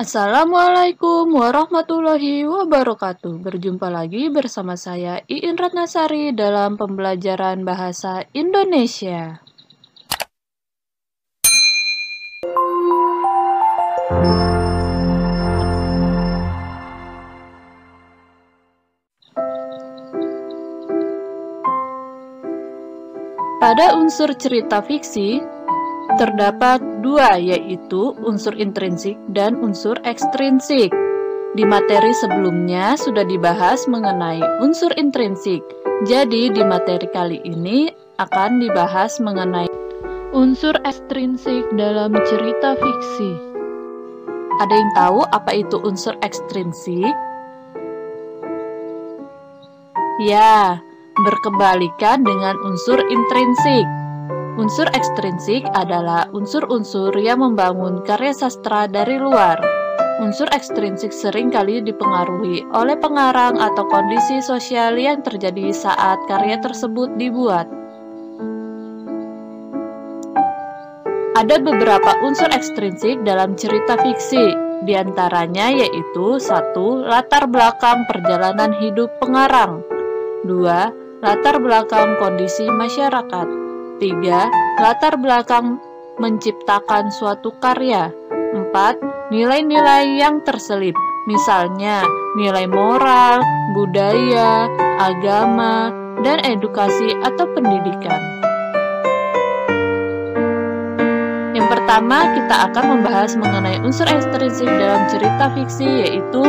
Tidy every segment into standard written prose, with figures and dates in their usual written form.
Assalamualaikum warahmatullahi wabarakatuh. Berjumpa lagi bersama saya Iin Ratnasari dalam pembelajaran bahasa Indonesia. Pada unsur cerita fiksi, terdapat dua, yaitu unsur intrinsik dan unsur ekstrinsik. Di materi sebelumnya sudah dibahas mengenai unsur intrinsik, jadi di materi kali ini akan dibahas mengenai unsur ekstrinsik dalam cerita fiksi. Ada yang tahu apa itu unsur ekstrinsik? Ya, berkebalikan dengan unsur intrinsik. Unsur ekstrinsik adalah unsur-unsur yang membangun karya sastra dari luar. Unsur ekstrinsik seringkali dipengaruhi oleh pengarang atau kondisi sosial yang terjadi saat karya tersebut dibuat. Ada beberapa unsur ekstrinsik dalam cerita fiksi, diantaranya yaitu 1. Latar belakang perjalanan hidup pengarang. 2. Latar belakang kondisi masyarakat. 3. Latar belakang menciptakan suatu karya. 4. Nilai-nilai yang terselip, misalnya nilai moral, budaya, agama, dan edukasi atau pendidikan. Yang pertama, kita akan membahas mengenai unsur ekstrinsik dalam cerita fiksi, yaitu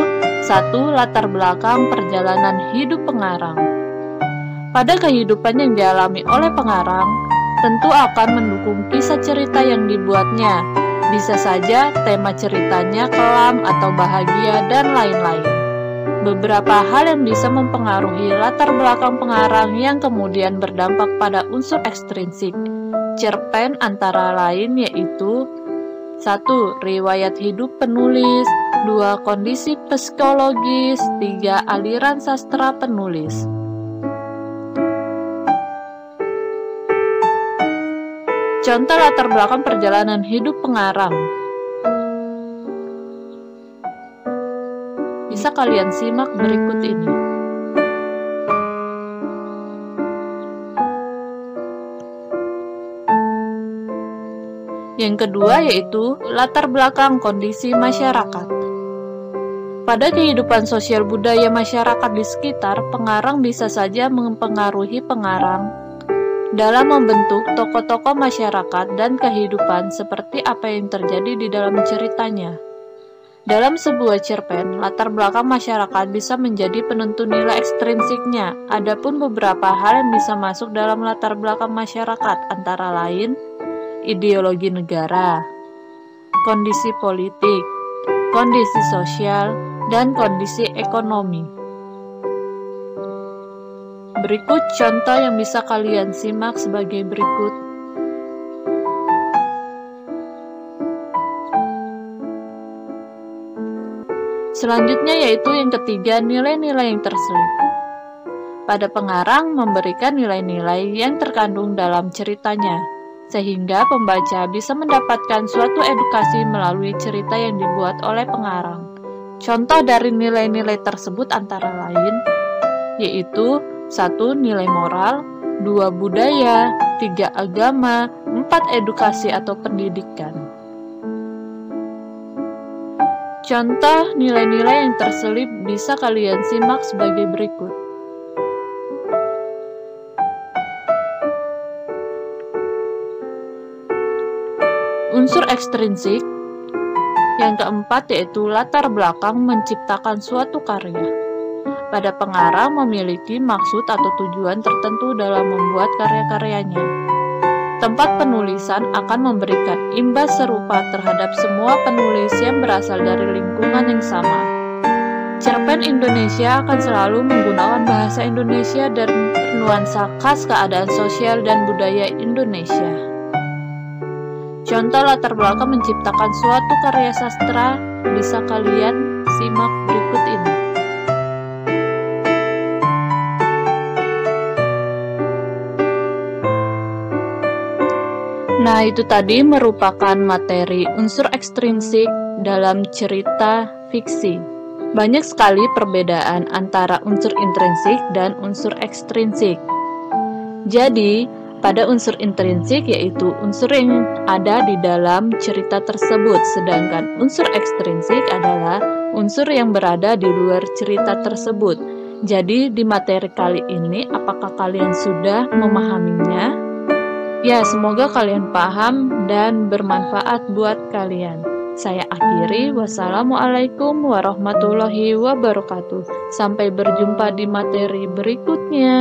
1. Latar belakang perjalanan hidup pengarang. Pada kehidupan yang dialami oleh pengarang, tentu akan mendukung kisah cerita yang dibuatnya. Bisa saja tema ceritanya kelam atau bahagia dan lain-lain. Beberapa hal yang bisa mempengaruhi latar belakang pengarang yang kemudian berdampak pada unsur ekstrinsik. Cerpen antara lain yaitu 1. Riwayat hidup penulis. 2. Kondisi psikologis. 3. Aliran sastra penulis. Contoh latar belakang perjalanan hidup pengarang. Bisa kalian simak berikut ini. Yang kedua yaitu latar belakang kondisi masyarakat. Pada kehidupan sosial budaya masyarakat di sekitar, pengarang bisa saja mempengaruhi pengarang dalam membentuk tokoh-tokoh masyarakat dan kehidupan seperti apa yang terjadi di dalam ceritanya. Dalam sebuah cerpen, latar belakang masyarakat bisa menjadi penentu nilai ekstrinsiknya. Adapun beberapa hal yang bisa masuk dalam latar belakang masyarakat, antara lain ideologi negara, kondisi politik, kondisi sosial, dan kondisi ekonomi. Berikut contoh yang bisa kalian simak sebagai berikut. Selanjutnya yaitu yang ketiga, nilai-nilai yang terselip. Pada pengarang memberikan nilai-nilai yang terkandung dalam ceritanya, sehingga pembaca bisa mendapatkan suatu edukasi melalui cerita yang dibuat oleh pengarang. Contoh dari nilai-nilai tersebut antara lain yaitu 1. Nilai moral. 2. Budaya. 3. Agama. 4. Edukasi atau pendidikan. Contoh nilai-nilai yang terselip bisa kalian simak sebagai berikut. Unsur ekstrinsik. Yang keempat yaitu latar belakang menciptakan suatu karya. Pada pengarang memiliki maksud atau tujuan tertentu dalam membuat karya-karyanya. Tempat penulisan akan memberikan imbas serupa terhadap semua penulis yang berasal dari lingkungan yang sama. Cerpen Indonesia akan selalu menggunakan bahasa Indonesia dan bernuansa khas keadaan sosial dan budaya Indonesia. Contoh latar belakang menciptakan suatu karya sastra bisa kalian simak berikut ini. Nah, itu tadi merupakan materi unsur ekstrinsik dalam cerita fiksi. Banyak sekali perbedaan antara unsur intrinsik dan unsur ekstrinsik. Jadi, pada unsur intrinsik yaitu unsur yang ada di dalam cerita tersebut, sedangkan unsur ekstrinsik adalah unsur yang berada di luar cerita tersebut. Jadi, di materi kali ini, apakah kalian sudah memahaminya? Ya, semoga kalian paham dan bermanfaat buat kalian. Saya akhiri, wassalamualaikum warahmatullahi wabarakatuh. Sampai berjumpa di materi berikutnya.